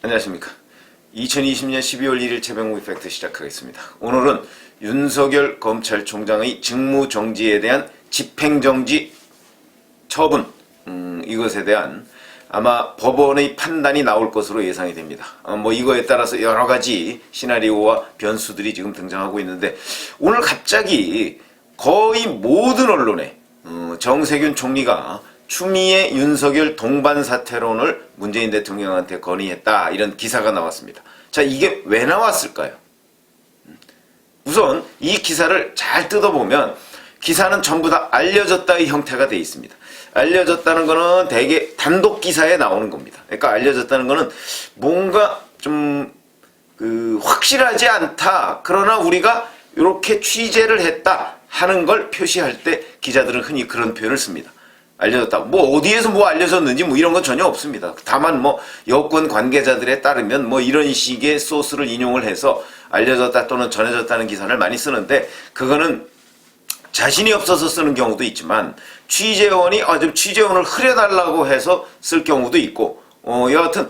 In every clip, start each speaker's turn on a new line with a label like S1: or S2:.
S1: 안녕하십니까. 2020년 12월 1일 최병우 이펙트 시작하겠습니다. 오늘은 윤석열 검찰총장의 직무정지에 대한 집행정지 처분, 이것에 대한 아마 법원의 판단이 나올 것으로 예상이 됩니다. 이거에 따라서 여러 가지 시나리오와 변수들이 지금 등장하고 있는데, 오늘 갑자기 거의 모든 언론에 정세균 총리가 추미애 윤석열 동반 사퇴론을 문재인 대통령한테 건의했다, 이런 기사가 나왔습니다. 자, 이게 왜 나왔을까요? 우선 이 기사를 잘 뜯어보면 기사는 전부 다 알려졌다의 형태가 되어 있습니다. 알려졌다는 거는 대개 단독 기사에 나오는 겁니다. 그러니까 알려졌다는 거는 뭔가 좀 확실하지 않다, 그러나 우리가 이렇게 취재를 했다 하는 걸 표시할 때 기자들은 흔히 그런 표현을 씁니다. 알려졌다. 어디에서 알려졌는지 이런 건 전혀 없습니다. 다만 여권 관계자들에 따르면 이런 식의 소스를 인용을 해서 알려졌다 또는 전해졌다는 기사를 많이 쓰는데, 그거는 자신이 없어서 쓰는 경우도 있지만 취재원이 좀 취재원을 흐려달라고 해서 쓸 경우도 있고, 여하튼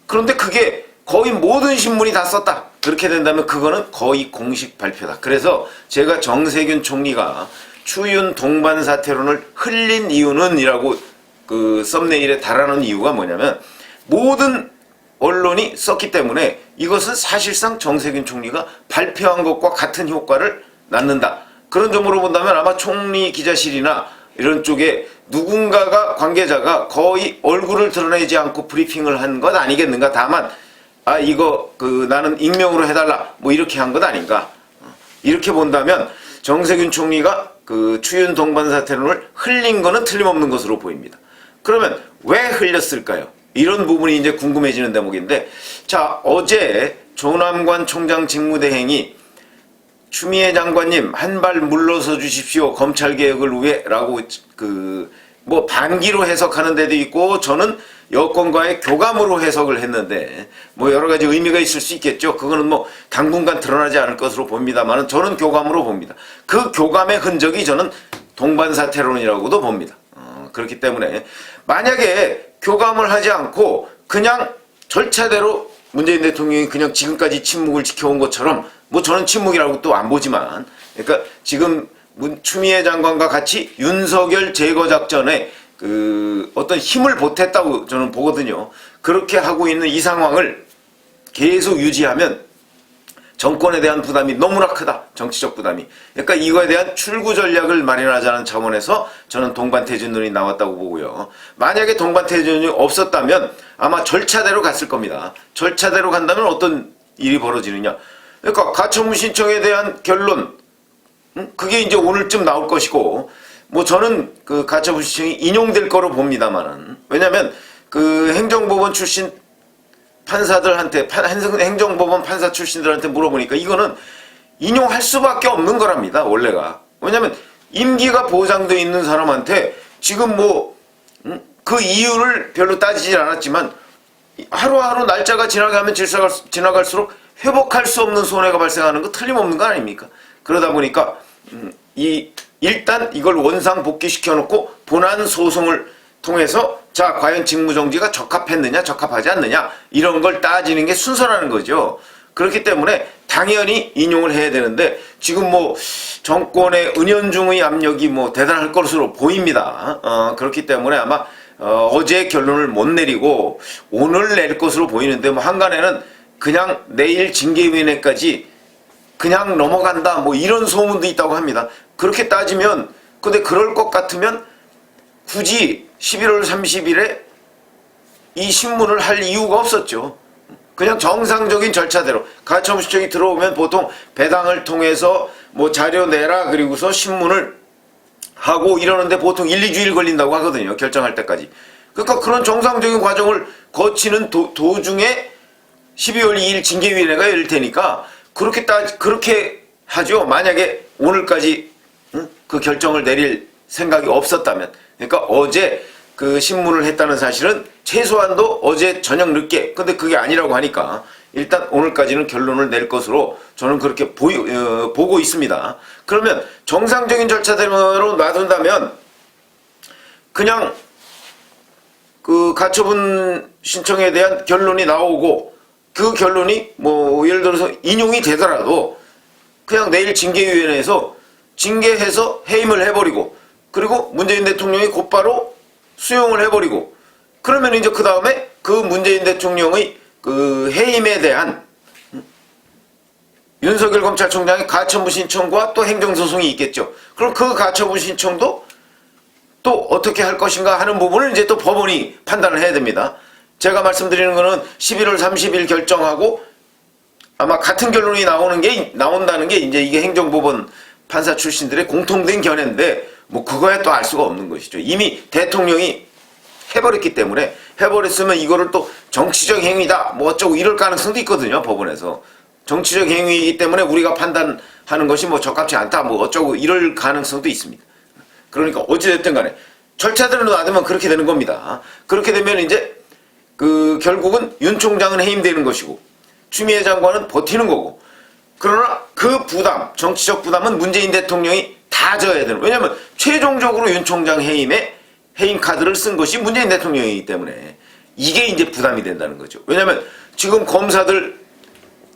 S1: 그런데 그게 거의 모든 신문이 다 썼다, 그렇게 된다면 그거는 거의 공식 발표다. 그래서 제가 정세균 총리가 추윤 동반 사퇴론을 흘린 이유는 이라고 썸네일에 달아놓은 이유가 뭐냐면, 모든 언론이 썼기 때문에 이것은 사실상 정세균 총리가 발표한 것과 같은 효과를 낳는다. 그런 점으로 본다면 아마 총리 기자실이나 이런 쪽에 누군가가, 관계자가 거의 얼굴을 드러내지 않고 브리핑을 한 것 아니겠는가. 다만 이거 나는 익명으로 해달라 이렇게 한 것 아닌가. 이렇게 본다면 정세균 총리가 추윤 동반 사퇴론을 흘린 거는 틀림없는 것으로 보입니다. 그러면 왜 흘렸을까요? 이런 부분이 이제 궁금해지는 대목인데, 자, 어제 조남관 총장 직무대행이 추미애 장관님 한 발 물러서 주십시오, 검찰개혁을 위해 라고 반기로 해석하는 데도 있고, 저는 여권과의 교감으로 해석을 했는데 여러 가지 의미가 있을 수 있겠죠. 그거는 당분간 드러나지 않을 것으로 봅니다만 저는 교감으로 봅니다. 그 교감의 흔적이 저는 동반사퇴론이라고도 봅니다. 그렇기 때문에 만약에 교감을 하지 않고 그냥 절차대로 문재인 대통령이 그냥 지금까지 침묵을 지켜온 것처럼, 저는 침묵이라고 또 안 보지만, 그러니까 지금 추미애 장관과 같이 윤석열 제거 작전에 어떤 힘을 보탰다고 저는 보거든요. 그렇게 하고 있는 이 상황을 계속 유지하면 정권에 대한 부담이 너무나 크다, 정치적 부담이. 그러니까 이거에 대한 출구 전략을 마련하자는 차원에서 저는 동반태진론이 나왔다고 보고요. 만약에 동반태진론이 없었다면 아마 절차대로 갔을 겁니다. 절차대로 간다면 어떤 일이 벌어지느냐. 그러니까 가처분 신청에 대한 결론, 그게 이제 오늘쯤 나올 것이고, 저는 가처분 신청이 인용될 거로 봅니다만은, 왜냐면 행정법원 출신 판사들한테, 행정법원 판사 출신들한테 물어보니까 이거는 인용할 수밖에 없는 거랍니다, 원래가. 왜냐면 임기가 보장되어 있는 사람한테 지금 그 이유를 별로 따지질 않았지만 하루하루 날짜가 지나가면 지나갈수록 회복할 수 없는 손해가 발생하는 거 틀림없는 거 아닙니까? 그러다 보니까 일단 이걸 원상 복귀시켜 놓고 본안 소송을 통해서, 자, 과연 직무정지가 적합했느냐 적합하지 않느냐, 이런 걸 따지는 게 순서라는 거죠. 그렇기 때문에 당연히 인용을 해야 되는데, 지금 정권의 은연중의 압력이 대단할 것으로 보입니다. 그렇기 때문에 아마 어제 결론을 못 내리고 오늘 낼 것으로 보이는데, 한간에는 그냥 내일 징계위원회까지 그냥 넘어간다, 이런 소문도 있다고 합니다. 그렇게 따지면, 근데 그럴 것 같으면 굳이 11월 30일에 이 신문을 할 이유가 없었죠. 그냥 정상적인 절차대로 가처분 신청이 들어오면 보통 배당을 통해서 자료 내라, 그리고서 신문을 하고 이러는데 보통 1, 2주일 걸린다고 하거든요, 결정할 때까지. 그러니까 그런 정상적인 과정을 거치는 도중에 12월 2일 징계위원회가 열릴 테니까 그렇게 하죠. 만약에 오늘까지 그 결정을 내릴 생각이 없었다면. 그러니까 어제 신문을 했다는 사실은 최소한도 어제 저녁 늦게, 근데 그게 아니라고 하니까 일단 오늘까지는 결론을 낼 것으로 저는 그렇게 보고 있습니다. 그러면 정상적인 절차대로 놔둔다면 그냥 가처분 신청에 대한 결론이 나오고 그 결론이 뭐 예를 들어서 인용이 되더라도 그냥 내일 징계위원회에서 징계해서 해임을 해버리고 그리고 문재인 대통령이 곧바로 수용을 해버리고 그러면 이제 그 다음에 그 문재인 대통령의 그 해임에 대한 윤석열 검찰총장의 가처분 신청과 또 행정소송이 있겠죠. 그럼 그 가처분 신청도 또 어떻게 할 것인가 하는 부분을 이제 또 법원이 판단을 해야 됩니다. 제가 말씀드리는 거는 11월 30일 결정하고 아마 같은 결론이 나온다는 게 이제 이게 행정법원 판사 출신들의 공통된 견해인데 뭐 그거야 또 알 수가 없는 것이죠. 이미 대통령이 해버렸기 때문에 해버렸으면 이거를 또 정치적 행위다 뭐 어쩌고 이럴 가능성도 있거든요. 법원에서. 정치적 행위이기 때문에 우리가 판단하는 것이 뭐 적합치 않다 뭐 어쩌고 이럴 가능성도 있습니다. 그러니까 어찌됐든 간에 절차대로 놔두면 그렇게 되는 겁니다. 그렇게 되면 이제 그 결국은 윤 총장은 해임되는 것이고 추미애 장관은 버티는 거고 그러나 그 부담, 정치적 부담은 문재인 대통령이 다 져야 되는. 왜냐하면 최종적으로 윤 총장 해임에 해임 카드를 쓴 것이 문재인 대통령이기 때문에 이게 이제 부담이 된다는 거죠. 왜냐하면 지금 검사들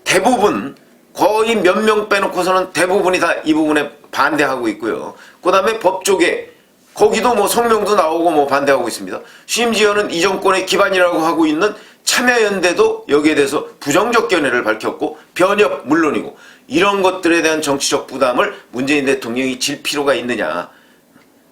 S1: 대부분 거의 몇 명 빼놓고서는 대부분이 다 이 부분에 반대하고 있고요. 그 다음에 법조계 거기도 뭐 성명도 나오고 뭐 반대하고 있습니다. 심지어는 이 정권의 기반이라고 하고 있는 참여연대도 여기에 대해서 부정적 견해를 밝혔고 변협 물론이고 이런 것들에 대한 정치적 부담을 문재인 대통령이 질 필요가 있느냐.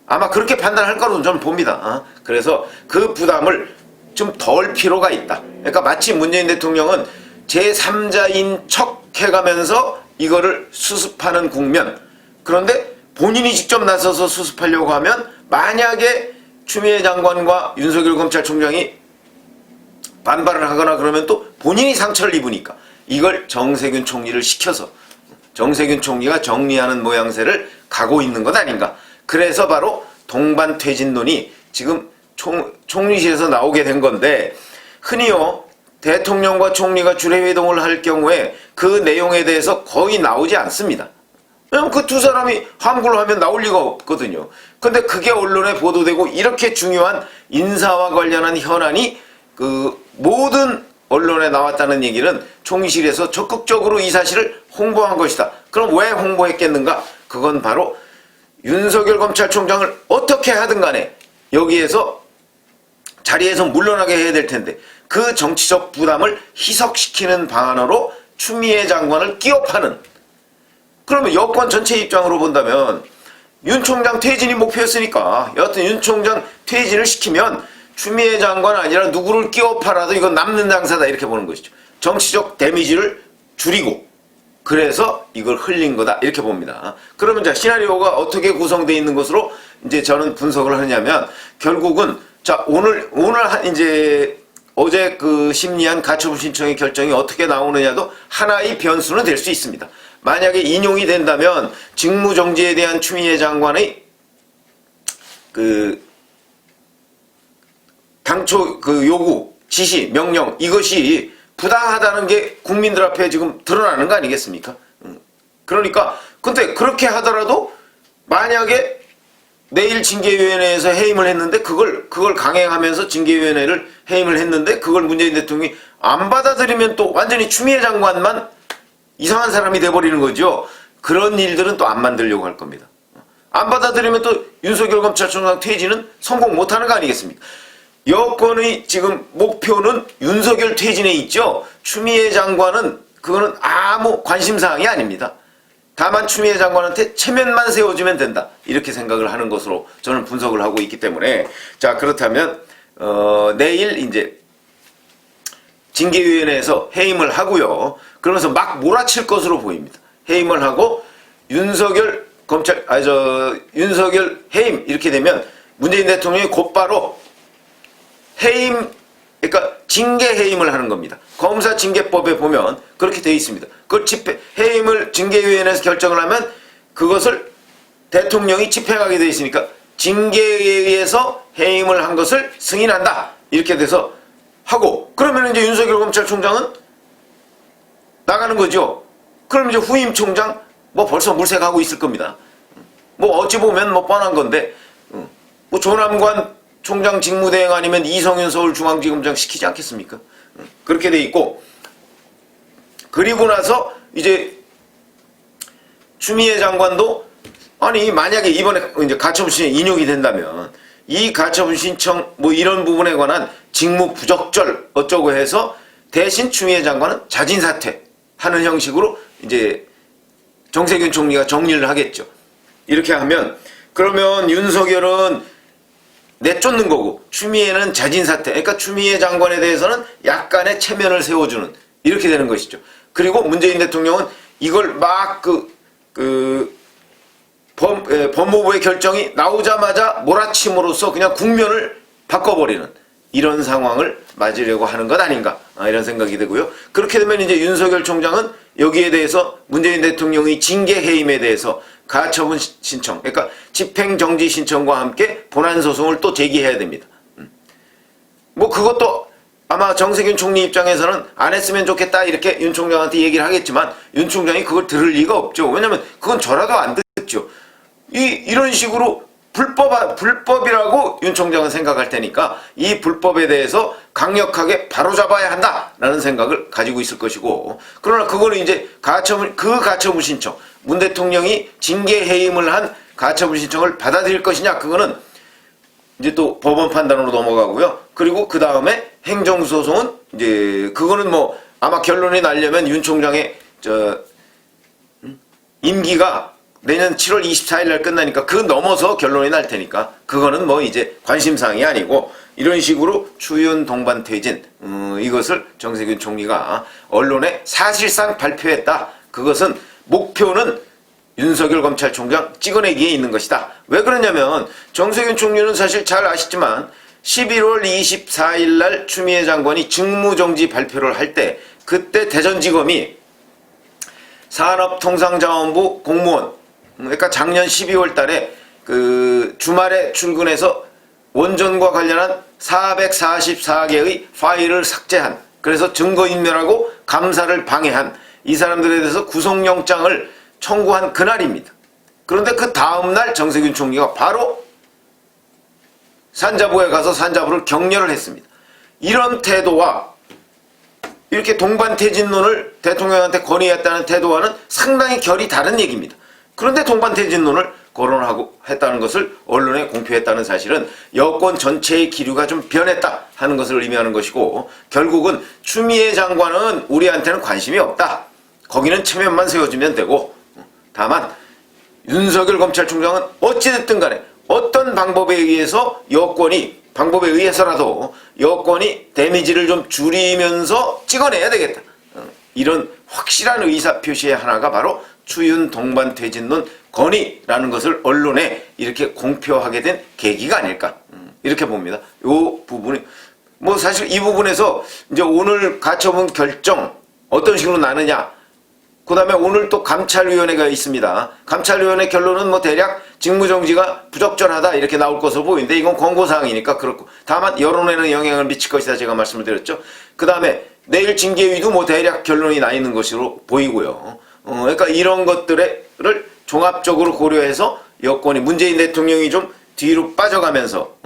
S1: 아마 그렇게 판단할 거로 저는 봅니다. 그래서 그 부담을 좀 덜 필요가 있다. 그러니까 마치 문재인 대통령은 제3자인 척 해가면서 이거를 수습하는 국면. 그런데 본인이 직접 나서서 수습하려고 하면 만약에 추미애 장관과 윤석열 검찰총장이 반발을 하거나 그러면 또 본인이 상처를 입으니까 이걸 정세균 총리를 시켜서 정세균 총리가 정리하는 모양새를 가고 있는 것 아닌가. 그래서 바로 동반 퇴진론이 지금 총리실에서 나오게 된 건데 흔히요. 대통령과 총리가 주례회동을 할 경우에 그 내용에 대해서 거의 나오지 않습니다. 왜냐면 그 두 사람이 함구를 하면 나올 리가 없거든요. 근데 그게 언론에 보도되고 이렇게 중요한 인사와 관련한 현안이 그 모든 언론에 나왔다는 얘기는 총리실에서 적극적으로 이 사실을 홍보한 것이다. 그럼 왜 홍보했겠는가? 그건 바로 윤석열 검찰총장을 어떻게 하든 간에 여기에서 자리에서 물러나게 해야 될 텐데 그 정치적 부담을 희석시키는 방안으로 추미애 장관을 끼워파는. 그러면 여권 전체 입장으로 본다면 윤 총장 퇴진이 목표였으니까 여하튼 윤 총장 퇴진을 시키면 추미애 장관 아니라 누구를 끼워파라도 이건 남는 장사다 이렇게 보는 것이죠. 정치적 데미지를 줄이고 그래서 이걸 흘린 거다 이렇게 봅니다. 그러면 자 시나리오가 어떻게 구성되어 있는 것으로 이제 저는 분석을 하냐면 결국은 자 오늘 이제 어제 그 심리한 가처분 신청의 결정이 어떻게 나오느냐도 하나의 변수는 될 수 있습니다. 만약에 인용이 된다면 직무정지에 대한 추미애 장관의 그 당초 그 요구, 지시, 명령 이것이 부당하다는 게 국민들 앞에 지금 드러나는 거 아니겠습니까? 그러니까 근데 그렇게 하더라도 만약에 내일 징계위원회에서 해임을 했는데 그걸 강행하면서 징계위원회를 해임을 했는데 그걸 문재인 대통령이 안 받아들이면 또 완전히 추미애 장관만 이상한 사람이 돼버리는 거죠. 그런 일들은 또 안 만들려고 할 겁니다. 안 받아들이면 또 윤석열 검찰총장 퇴진은 성공 못하는 거 아니겠습니까? 여권의 지금 목표는 윤석열 퇴진에 있죠. 추미애 장관은 그거는 아무 관심사항이 아닙니다. 다만 추미애 장관한테 체면만 세워주면 된다. 이렇게 생각을 하는 것으로 저는 분석을 하고 있기 때문에 자 그렇다면 내일 이제 징계위원회에서 해임을 하고요. 그러면서 막 몰아칠 것으로 보입니다. 해임을 하고 윤석열 해임 이렇게 되면 문재인 대통령이 곧바로 해임 그러니까 징계 해임을 하는 겁니다. 검사 징계법에 보면 그렇게 되어 있습니다. 그걸 해임을 징계위원회에서 결정을 하면 그것을 대통령이 집행하게 되어 있으니까 징계에 의해서 해임을 한 것을 승인한다. 이렇게 돼서 하고 그러면 이제 윤석열 검찰총장은 나가는 거죠. 그럼 이제 후임 총장 뭐 벌써 물색하고 있을 겁니다. 뭐 어찌 보면 뭐 뻔한 건데 뭐 조남관 총장 직무대행 아니면 이성윤 서울중앙지검장 시키지 않겠습니까? 그렇게 돼 있고 그리고 나서 이제 추미애 장관도 아니 만약에 이번에 이제 가처분 신청 인용이 된다면 이 가처분 신청 뭐 이런 부분에 관한 직무 부적절 어쩌고 해서 대신 추미애 장관은 자진 사퇴하는 형식으로 이제 정세균 총리가 정리를 하겠죠. 이렇게 하면 그러면 윤석열은 내쫓는 거고 추미애는 자진 사퇴. 그러니까 추미애 장관에 대해서는 약간의 체면을 세워주는 이렇게 되는 것이죠. 그리고 문재인 대통령은 이걸 막 법무부의 결정이 나오자마자 몰아침으로써 그냥 국면을 바꿔버리는 이런 상황을 맞으려고 하는 것 아닌가 이런 생각이 되고요. 그렇게 되면 이제 윤석열 총장은 여기에 대해서 문재인 대통령의 징계 해임에 대해서 가처분 신청, 그러니까 집행정지 신청과 함께 본안 소송을 또 제기해야 됩니다. 뭐 그것도 아마 정세균 총리 입장에서는 안 했으면 좋겠다 이렇게 윤 총장한테 얘기를 하겠지만 윤 총장이 그걸 들을 리가 없죠. 왜냐면 그건 저라도 안 듣죠. 이런 식으로 불법이라고 윤 총장은 생각할 테니까 이 불법에 대해서 강력하게 바로잡아야 한다라는 생각을 가지고 있을 것이고, 그러나 그거는 이제 그 가처분 신청, 문 대통령이 징계 해임을 한 가처분 신청을 받아들일 것이냐, 그거는 이제 또 법원 판단으로 넘어가고요. 그리고 그 다음에 행정소송은 이제 그거는 뭐 아마 결론이 나려면 윤 총장의 임기가 내년 7월 24일 날 끝나니까 그 넘어서 결론이 날 테니까 그거는 뭐 이제 관심사항이 아니고, 이런 식으로 추윤 동반 퇴진 이것을 정세균 총리가 언론에 사실상 발표했다. 그것은 목표는 윤석열 검찰총장 찍어내기에 있는 것이다. 왜 그러냐면 정세균 총리는 사실 잘 아시지만 11월 24일 날 추미애 장관이 직무정지 발표를 할 때 그때 대전지검이 산업통상자원부 공무원, 그러니까 작년 12월 달에 그 주말에 출근해서 원전과 관련한 444개의 파일을 삭제한, 그래서 증거인멸하고 감사를 방해한 이 사람들에 대해서 구속영장을 청구한 그날입니다. 그런데 그 다음날 정세균 총리가 바로 산자부에 가서 산자부를 격려를 했습니다. 이런 태도와 이렇게 동반퇴진론을 대통령한테 건의했다는 태도와는 상당히 결이 다른 얘기입니다. 그런데 동반퇴진론을 거론하고 했다는 것을 언론에 공표했다는 사실은 여권 전체의 기류가 좀 변했다 하는 것을 의미하는 것이고, 결국은 추미애 장관은 우리한테는 관심이 없다. 거기는 체면만 세워주면 되고, 다만 윤석열 검찰총장은 어찌됐든 간에 어떤 방법에 의해서라도 여권이 데미지를 좀 줄이면서 찍어내야 되겠다. 이런 확실한 의사표시의 하나가 바로 추윤 동반퇴진론 건의라는 것을 언론에 이렇게 공표하게 된 계기가 아닐까, 이렇게 봅니다. 요 부분이 뭐 사실 이 부분에서 이제 오늘 가처분 결정 어떤 식으로 나느냐, 그 다음에 오늘 또 감찰위원회가 있습니다. 감찰위원회 결론은 뭐 대략 직무정지가 부적절하다 이렇게 나올 것으로 보이는데, 이건 권고사항이니까 그렇고, 다만 여론에는 영향을 미칠 것이다 제가 말씀을 드렸죠. 그 다음에 내일 징계위도 뭐 대략 결론이 나 있는 것으로 보이고요. 그러니까 이런 것들을 종합적으로 고려해서 여권이, 문재인 대통령이 좀 뒤로 빠져가면서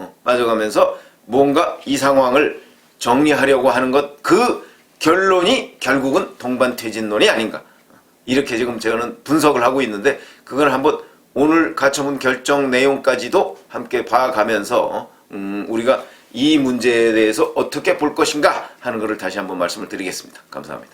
S1: 뭔가 이 상황을 정리하려고 하는 것, 그 결론이 결국은 동반퇴진론이 아닌가, 이렇게 지금 저는 분석을 하고 있는데, 그걸 한번 오늘 가처분 결정 내용까지도 함께 봐가면서 우리가 이 문제에 대해서 어떻게 볼 것인가 하는 것을 다시 한번 말씀을 드리겠습니다. 감사합니다.